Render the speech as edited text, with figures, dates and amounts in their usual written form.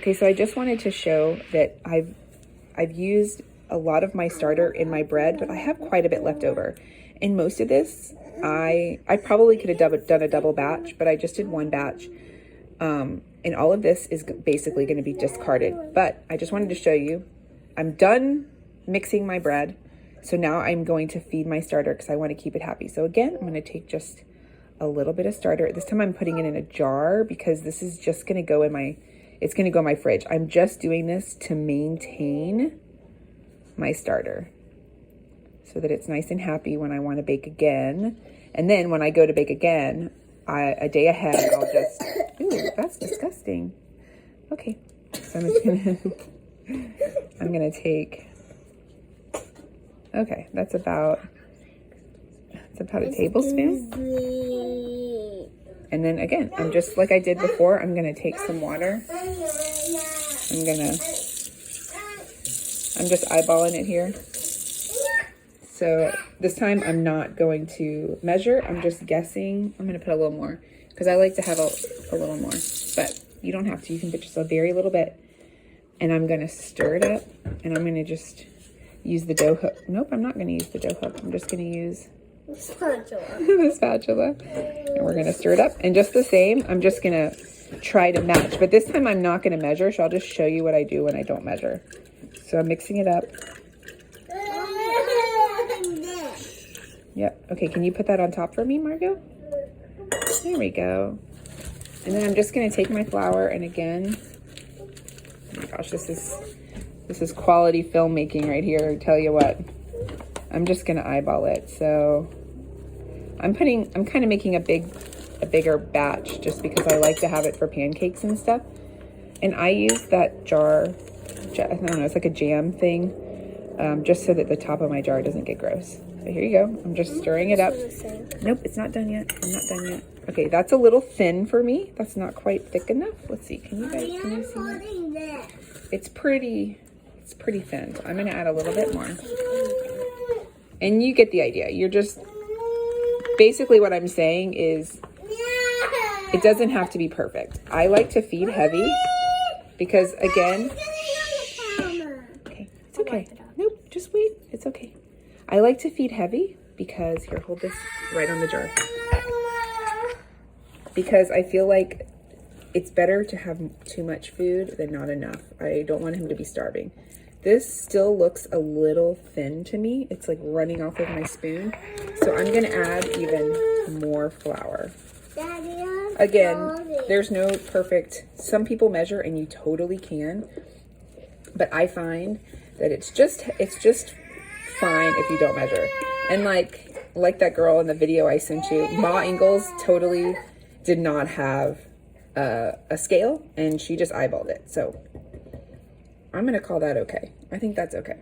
Okay, so I just wanted to show that I've used a lot of my starter in my bread, but I have quite a bit left over. And most of this, I probably could have done a double batch, but I just did one batch. And all of this is basically going to be discarded. But I just wanted to show you, I'm done mixing my bread. So now I'm going to feed my starter because I want to keep it happy. So again, I'm going to take just a little bit of starter. This time I'm putting it in a jar because this is just going to go in my, it's going to go in my fridge. I'm just doing this to maintain my starter so that it's nice and happy when I want to bake again. And then when I go to bake again, a day ahead, I'll just, ooh, that's disgusting. Okay, so I'm gonna take, okay, that's about a tablespoon. And then again, I'm just like I did before, I'm gonna take some water. I'm just eyeballing it here. So this time I'm not going to measure. I'm just guessing. I'm going to put a little more because I like to have a little more, but you don't have to. You can put just a very little bit. And I'm going to stir it up and I'm going to just use the dough hook. Nope, I'm not going to use the dough hook. I'm just going to use the spatula. And we're going to stir it up. And just the same, I'm just going to try to match. But this time I'm not going to measure, so I'll just show you what I do when I don't measure. So I'm mixing it up. Yep. Okay, can you put that on top for me, Margot? There we go. And then I'm just going to take my flour and again, oh my gosh, this is quality filmmaking right here. I tell you what. I'm just going to eyeball it. So I'm kind of making a bigger batch just because I like to have it for pancakes and stuff. And I use that jar, I don't know, it's like a jam thing, just so that the top of my jar doesn't get gross. So here you go. I'm just stirring it up. Nope, it's not done yet. I'm not done yet. Okay, that's a little thin for me. That's not quite thick enough. Let's see. Can you see that? It's pretty thin. So I'm going to add a little bit more. And you get the idea. You're just, basically what I'm saying is it doesn't have to be perfect. I like to feed heavy because again, okay, it's okay. Nope, just wait. It's okay. I like to feed heavy because, here, hold this right on the jar. Because I feel like it's better to have too much food than not enough. I don't want him to be starving. This still looks a little thin to me. It's like running off of my spoon. So I'm gonna add even more flour. Again, there's no perfect, some people measure and you totally can, but I find that it's just fine if you don't measure. And like that girl in the video I sent you, Ma Ingalls totally did not have a scale and she just eyeballed it. So I'm gonna call that okay. I think that's okay.